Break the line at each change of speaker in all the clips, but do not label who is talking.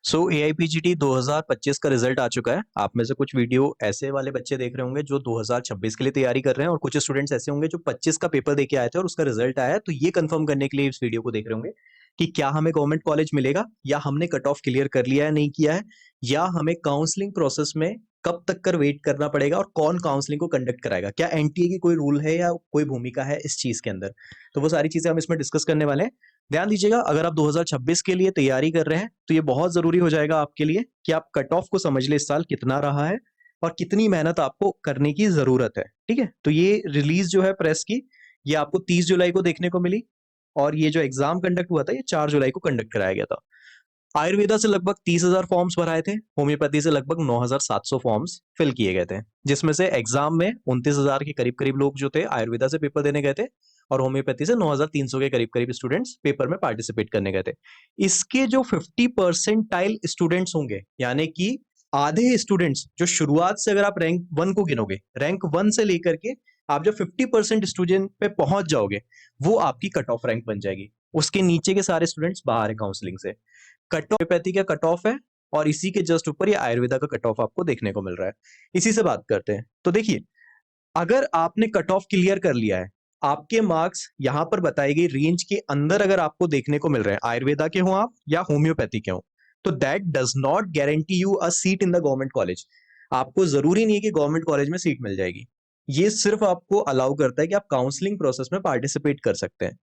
सो AIPGT 2025 का result आ चुका है। आप में से कुछ वीडियो ऐसे वाले बच्चे देख रहे होंगे जो 2026 के लिए तैयारी कर रहे हैं, और कुछ स्टूडेंट्स ऐसे होंगे जो 25 का पेपर देके आए थे और उसका रिजल्ट आया है। तो ये कंफर्म करने के लिए इस वीडियो को देख रहे होंगे कि क्या हमें गवर्नमेंट कॉलेज मिलेगा, या हमने कट ऑफ क्लियर कर लिया है नहीं किया है, या हमें काउंसलिंग प्रोसेस में कब तक कर वेट करना पड़ेगा, और कौन काउंसलिंग को कंडक्ट कराएगा, क्या एनटीए की कोई रूल है या कोई भूमिका है इस चीज के अंदर। तो वो सारी चीजें हम इसमें डिस्कस करने वाले हैं। ध्यान दीजिएगा, अगर आप 2026 के लिए तैयारी कर रहे हैं तो ये बहुत जरूरी हो जाएगा आपके लिए कि आप कट ऑफ को समझ ले इस साल कितना रहा है और कितनी मेहनत आपको करने की जरूरत है। ठीक है, तो ये रिलीज जो है प्रेस की, ये आपको 30 जुलाई को देखने को मिली, और ये जो एग्जाम कंडक्ट हुआ था ये 4 जुलाई को कंडक्ट कराया गया था। आयुर्वेदा से लगभग 30,000 फॉर्म्स भराए थे, होम्योपैथी से लगभग 9,700 फॉर्म्स फिल किए गए थे, जिसमें से एग्जाम में 29,000 के करीब करीब लोग जो थे आयुर्वेदा से पेपर देने गए थे, और होम्योपैथी से 9,300 के करीब करीब स्टूडेंट्स पेपर में पार्टिसिपेट करने गए थे। इसके जो 50% स्टूडेंट्स होंगे, यानी कि आधे स्टूडेंट्स जो शुरुआत से, अगर आप रैंक 1 को गिनोगे, रैंक 1 से लेकर के आप जब 50% स्टूडेंट पे पहुंच जाओगे, वो आपकी कट ऑफ रैंक बन जाएगी। उसके नीचे के सारे स्टूडेंट्स बाहर है काउंसलिंग से। कट ऑफ होम्योपैथी का कट ऑफ है, और इसी के जस्ट ऊपर ये आयुर्वेदा का कट ऑफ आपको देखने को मिल रहा है। इसी से बात करते हैं। तो देखिए, अगर आपने कट ऑफ क्लियर कर लिया है, आपके मार्क्स यहां पर बताई गई रेंज के अंदर अगर आपको देखने को मिल रहे हैं, आयुर्वेदा के हो आप या होम्योपैथी के हो, तो that does not guarantee you a seat in the government college. आपको जरूरी नहीं है कि गवर्नमेंट कॉलेज में सीट मिल जाएगी। ये सिर्फ आपको अलाउ करता है कि आप काउंसलिंग प्रोसेस में पार्टिसिपेट कर सकते हैं।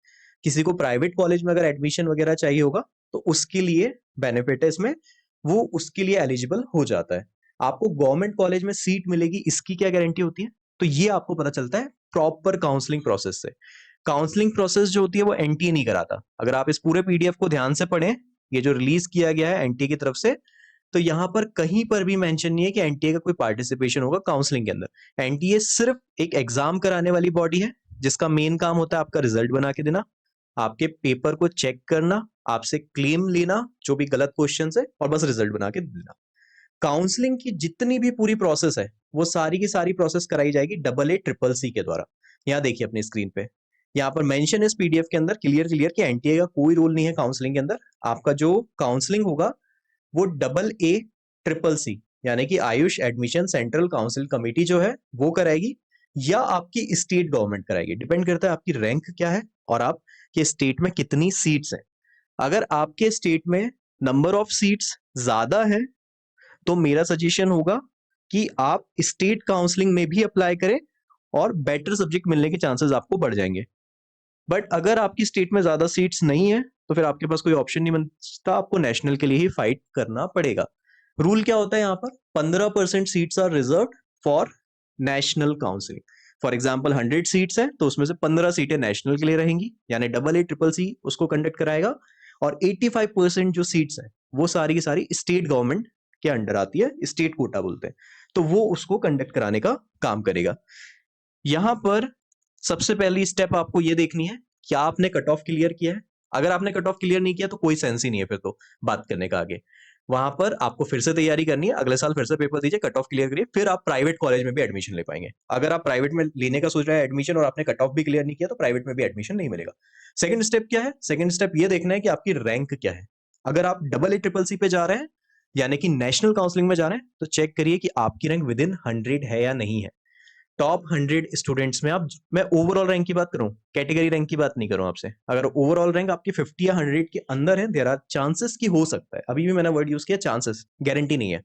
किसी को प्राइवेट कॉलेज में अगर एडमिशन वगैरह चाहिए होगा तो उसके लिए बेनिफिट है इसमें, वो उसके लिए एलिजिबल हो जाता है। आपको गवर्नमेंट कॉलेज में सीट मिलेगी इसकी क्या गारंटी होती है? तो ये आपको पता चलता है प्रॉपर काउंसलिंग प्रोसेस से। काउंसलिंग प्रोसेस जो होती है वो एनटीए नहीं कराता। अगर आप इस पूरे पीडीएफ को ध्यान से पढ़ें, ये जो रिलीज किया गया है एनटीए की तरफ से, तो यहां पर कहीं पर भी मेंशन नहीं है कि एनटीए का कोई पार्टिसिपेशन होगा काउंसलिंग के अंदर। एनटीए सिर्फ एक एग्जाम कराने वाली बॉडी है, जिसका मेन काम होता है आपका रिजल्ट बना के देना, आपके पेपर को चेक करना, आपसे क्लेम लेना जो भी गलत क्वेश्चन है, और बस रिजल्ट बना के देना। काउंसलिंग की जितनी भी पूरी प्रोसेस है वो सारी की सारी प्रोसेस कराई जाएगी AA CCC के द्वारा। यहाँ देखिए अपनी स्क्रीन पे, यहाँ पर मेंशन है इस पीडीएफ के अंदर क्लियर क्लियर कि एनटीए का कोई रोल नहीं है काउंसलिंग के अंदर। आपका जो काउंसलिंग होगा वो AA CCC, यानी कि Ayush admission central council committee जो है वो कराएगी, या आपकी स्टेट गवर्नमेंट कराएगी। डिपेंड करता है आपकी रैंक क्या है और आपके स्टेट में कितनी सीट्स हैं। अगर आपके स्टेट में नंबर ऑफ सीट्स ज्यादा है तो मेरा सजेशन होगा कि आप स्टेट काउंसलिंग में भी अप्लाई करें, और बेटर सब्जेक्ट मिलने के चांसेस आपको बढ़ जाएंगे। बट अगर आपकी स्टेट में ज्यादा सीट्स नहीं है तो फिर आपके पास कोई ऑप्शन नहीं बनता, आपको नेशनल के लिए ही फाइट करना पड़ेगा। रूल क्या होता है यहाँ पर? 15% seats are reserve for national counselling. For example 100 seats है तो उसमें से 15 सीटें नेशनल के लिए रहेंगी, यानी AA CCC उसको कंडक्ट कराएगा, और 85% जो सीट्स है वो सारी की सारी स्टेट गवर्नमेंट के अंडर आती है, स्टेट कोटा बोलते हैं, तो वो उसको कंडक्ट कराने का काम करेगा। यहां पर सबसे पहली स्टेप आपको ये देखनी है, क्या आपने कट ऑफ क्लियर किया है। अगर आपने कट ऑफ क्लियर नहीं किया तो कोई सेंस ही नहीं है फिर तो बात करने का आगे। वहां पर आपको फिर से तैयारी करनी है, अगले साल फिर से पेपर दीजिए, कट ऑफ क्लियर करिए, फिर आप प्राइवेट कॉलेज में भी एडमिशन ले पाएंगे। अगर आप प्राइवेट में लेने का सोच रहे हैं एडमिशन और आपने कट ऑफ भी क्लियर नहीं किया तो प्राइवेट में भी एडमिशन नहीं मिलेगा। सेकंड स्टेप क्या है? सेकंड स्टेप ये देखना है कि आपकी रैंक क्या है। अगर आप AA CCC पे जा रहे हैं, यानी कि नेशनल काउंसलिंग में जा रहे हैं, तो चेक करिए कि आपकी रैंक विद इन 100 है या नहीं है। टॉप 100 स्टूडेंट्स में आप, मैं ओवरऑल रैंक की बात करूं, कैटेगरी रैंक की बात नहीं करूं आपसे, अगर ओवरऑल रैंक आपकी 50 या 100 के अंदर है, देयर आर चांसेस की हो सकता है, अभी भी मैंने वर्ड यूज किया चांसेस, गारंटी नहीं है।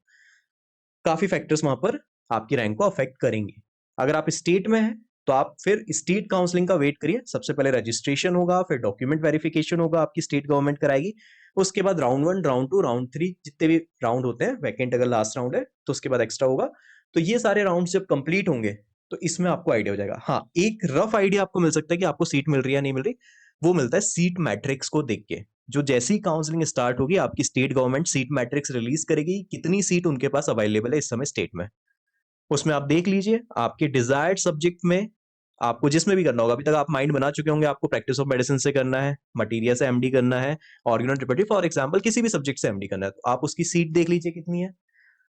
काफी फैक्टर्स वहां पर आपकी रैंक को अफेक्ट करेंगे। अगर आप स्टेट में हैं तो आप फिर स्टेट काउंसलिंग का वेट करिए। सबसे पहले रजिस्ट्रेशन होगा, फिर डॉक्यूमेंट वेरिफिकेशन होगा, आपकी स्टेट गवर्नमेंट कराएगी। उसके बाद राउंड 1, राउंड 2, राउंड 3, जितने भी राउंड होते हैं, वैकेंट अगर लास्ट राउंड है तो उसके बाद एक्स्ट्रा होगा। तो ये सारे राउंड जब कंप्लीट होंगे तो इसमें आपको आइडिया हो जाएगा। हाँ, एक रफ आइडिया आपको मिल सकता है कि आपको सीट मिल रही है या नहीं मिल रही। वो मिलता है सीट मैट्रिक्स को देख के। जो जैसी काउंसलिंग स्टार्ट होगी आपकी state government seat matrix release करेगी, कितनी सीट उनके पास अवेलेबल है इस समय स्टेट में। उसमें आप देख लीजिए आपके डिजायर्ड सब्जेक्ट में, आपको जिसमें भी करना होगा, अभी तक आप माइंड बना चुके होंगे, आपको प्रैक्टिस ऑफ मेडिसिन से करना है, मटीरिया से एमडी करना है, ऑर्गेनोट्रिपेटी फॉर एग्जांपल किसी भी सब्जेक्ट से एमडी करना है, तो आप उसकी सीट देख लीजिए कितनी है।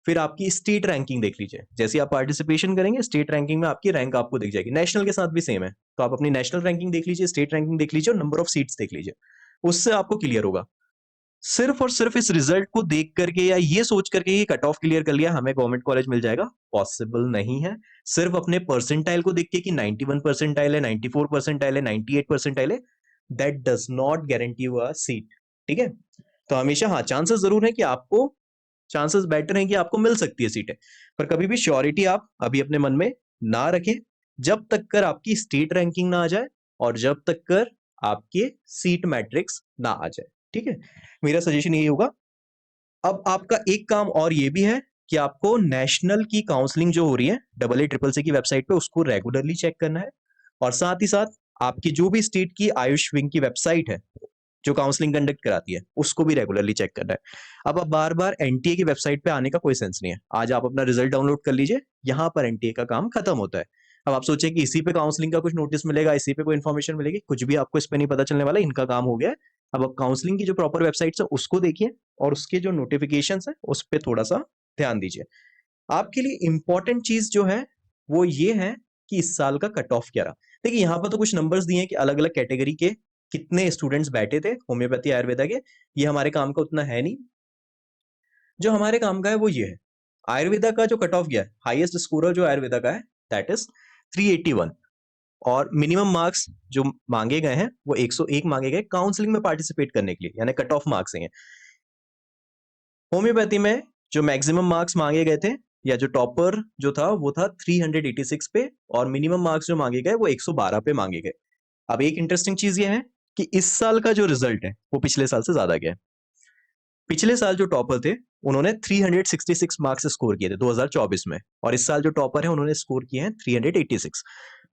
फिर आपकी स्टेट रैंकिंग देख लीजिए, जैसे आप पार्टिसिपेशन करेंगे स्टेट रैंकिंग में आपकी रैंक आपको दिख जाएगी। नेशनल के साथ भी सेम है, तो आप अपनी नेशनल रैंकिंग देख लीजिए, स्टेट रैंकिंग देख लीजिए, और नंबर ऑफ सीट्स देख लीजिए, उससे आपको क्लियर होगा। सिर्फ और सिर्फ इस रिजल्ट को देख करके या ये सोच करके ये कट ऑफ क्लियर कर लिया हमें गवर्नमेंट कॉलेज मिल जाएगा, पॉसिबल नहीं है। सिर्फ अपने परसेंटाइल को देख के कि 91 परसेंटाइल है, 94 परसेंटाइल है, 98 परसेंटाइल है, that does not guarantee you a seat. ठीक है, तो हमेशा हाँ चांसेस जरूर है कि आपको, चांसेस बेटर हैं कि आपको मिल सकती है सीटें, पर कभी भी श्योरिटी आप अभी अपने मन में ना रखें जब तक कर आपकी स्टेट रैंकिंग ना आ जाए और जब तक कर आपके सीट मैट्रिक्स ना आ जाए। ठीक है, मेरा सजेशन यही होगा। अब आपका एक काम और ये भी है कि आपको नेशनल की काउंसलिंग जो हो रही है AA CCC की वेबसाइट पे उसको रेगुलरली चेक करना है, और साथ ही साथ आपकी जो भी स्टेट की आयुष विंग की वेबसाइट है जो काउंसलिंग कंडक्ट कराती है उसको भी रेगुलरली चेक करना है। अब बार बार एनटीए की वेबसाइट पे आने का कोई सेंस नहीं है। आज आप अपना रिजल्ट डाउनलोड कर लीजिए, यहाँ पर एनटीए का काम खत्म होता है। अब आप सोचे कि इसी पे काउंसलिंग का कुछ नोटिस मिलेगा, इसी पे कोई इन्फॉर्मेशन मिलेगी, कुछ भी आपको इस पे नहीं पता चलने वाला, इनका काम हो गया है। अब आप काउंसलिंग की जो प्रॉपर वेबसाइट है उसको देखिए और उसके जो नोटिफिकेशन है उस पर थोड़ा सा ध्यान दीजिए। आपके लिए इंपॉर्टेंट चीज जो है वो ये है कि इस साल का कट ऑफ क्या रहा। देखिए यहाँ पर तो कुछ नंबर्स दिए हैं कि अलग अलग कैटेगरी के कितने स्टूडेंट्स बैठे थे होम्योपैथी आयुर्वेदा के। ये हमारे काम का उतना है नहीं, जो हमारे काम का है वो ये है। आयुर्वेदा का जो कट ऑफ गया है, हाईएस्ट स्कोर जो आयुर्वेदा का है दैट इज 381, और मिनिमम मार्क्स जो मांगे गए हैं वो 101 मांगे गए काउंसलिंग में पार्टिसिपेट करने के लिए, यानी कट ऑफ मार्क्स हैं। होम्योपैथी में जो मैक्सिमम मार्क्स मांगे गए थे या जो टॉपर जो था वो था 386 पे, और मिनिमम मार्क्स जो मांगे गए वो 112 पे मांगे गए। अब एक इंटरेस्टिंग चीज ये है कि इस साल का जो रिजल्ट है वो पिछले साल से ज्यादा गया है। पिछले साल जो टॉपर थे उन्होंने 366 मार्क्स स्कोर किए थे 2024 में, और इस साल जो टॉपर है उन्होंने स्कोर किए हैं 386।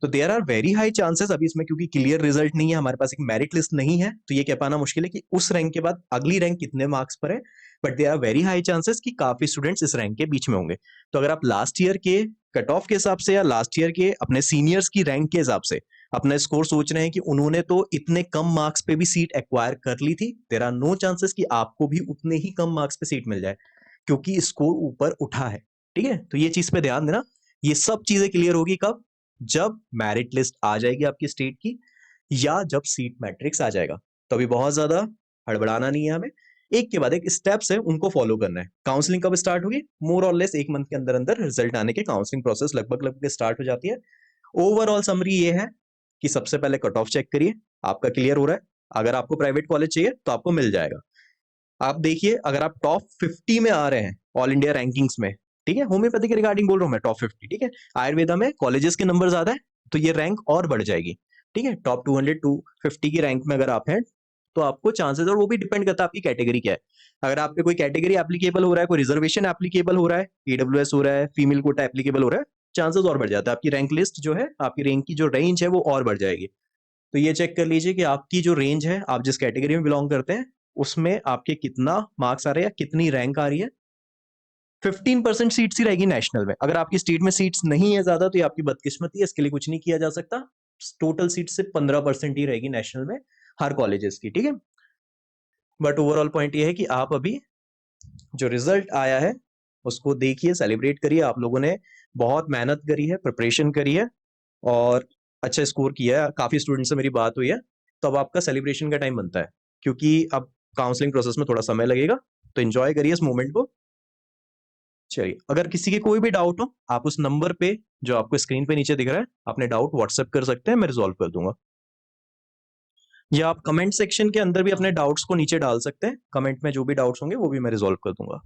तो there are very high chances अभी इसमें, क्योंकि क्लियर रिजल्ट नहीं है, हमारे पास एक मेरिट लिस्ट नहीं है, तो ये कह पाना मुश्किल है कि उस रैंक के बाद अगली रैंक कितने मार्क्स पर है। But there are very high chances कि काफी स्टूडेंट्स इस रैंक के बीच में होंगे। तो अगर आप लास्ट ईयर के कट ऑफ के हिसाब से या लास्ट ईयर के अपने सीनियर्स की रैंक के हिसाब से अपना स्कोर सोच रहे हैं कि उन्होंने तो इतने कम मार्क्स पे भी सीट एक्वायर कर ली थी, देयर आर नो चांसेस कि आपको भी उतने ही कम मार्क्स पे सीट मिल जाए, क्योंकि स्कोर ऊपर उठा है। ठीक है, तो ये चीज पे ध्यान देना। ये सब चीजें क्लियर होगी कब? जब मेरिट लिस्ट आ जाएगी आपकी स्टेट की, या जब सीट मैट्रिक्स आ जाएगा। तो अभी बहुत ज्यादा हड़बड़ाना नहीं है हमें, एक के बाद एक स्टेप्स है उनको फॉलो करना है। काउंसलिंग कब स्टार्ट होगी? मोर और लेस 1 मंथ के अंदर अंदर रिजल्ट आने के काउंसलिंग प्रोसेस लगभग लगभग स्टार्ट हो जाती है। ओवरऑल समरी ये है कि सबसे पहले कट ऑफ चेक करिए आपका क्लियर हो रहा है। अगर आपको प्राइवेट कॉलेज चाहिए तो आपको मिल जाएगा। आप देखिए अगर आप टॉप 50 में आ रहे हैं ऑल इंडिया रैंकिंग्स में, ठीक है, होम्योपैथी के रिगार्डिंग बोल रहा हूं मैं, टॉप 50, ठीक है, आयुर्वेदा में कॉलेजेस के नंबर ज्यादा है तो ये रैंक और बढ़ जाएगी। ठीक है, टॉप 200 250 की रैंक में अगर आप हैं तो आपको चांसेस, और वो भी डिपेंड करता है आपकी कैटेगरी क्या है। अगर आप पे कोई कैटेगरी एप्लीकेबल हो रहा है, कोई रिजर्वेशन एप्लीकेबल हो रहा है, ईडब्ल्यूएस हो रहा है, फीमेल कोटा एप्लीकेबल हो रहा है, चांसेस और बढ़ जाता है, आपकी रैंक लिस्ट जो है, आपकी रैंक की जो रेंज है वो और बढ़ जाएगी। तो ये चेक कर लीजिए कि आपकी जो रेंज है, आप जिस कैटेगरी में बिलोंग करते हैं उसमें आपके कितना मार्क्स आ रहे हैं, कितनी रैंक आ रही है। 15% सीट्स ही रहेगी नेशनल में। अगर आपकी स्टेट में सीट्स नहीं है ज्यादा तो ये आपकी बदकिस्मती है, इसके लिए कुछ नहीं किया जा सकता। टोटल सीट से 15% ही रहेगी नेशनल में हर कॉलेजेस की। ठीक है, बट ओवरऑल पॉइंट ये है कि आप अभी जो रिजल्ट आया है उसको देखिए, सेलिब्रेट करिए। आप लोगों ने बहुत मेहनत करी है, प्रिपरेशन करी है और अच्छा स्कोर किया है। काफी स्टूडेंट से मेरी बात हुई है, तो अब आपका सेलिब्रेशन का टाइम बनता है, क्योंकि अब काउंसलिंग प्रोसेस में थोड़ा समय लगेगा। तो एंजॉय करिए इस मोमेंट को। चलिए, अगर किसी के कोई भी डाउट हो आप उस नंबर पे जो आपको स्क्रीन पे नीचे दिख रहा है अपने डाउट व्हाट्सएप कर सकते हैं, मैं रिजॉल्व कर दूंगा। या आप कमेंट सेक्शन के अंदर भी अपने डाउट्स को नीचे डाल सकते हैं, कमेंट में जो भी डाउट्स होंगे वो भी मैं रिजॉल्व कर दूंगा।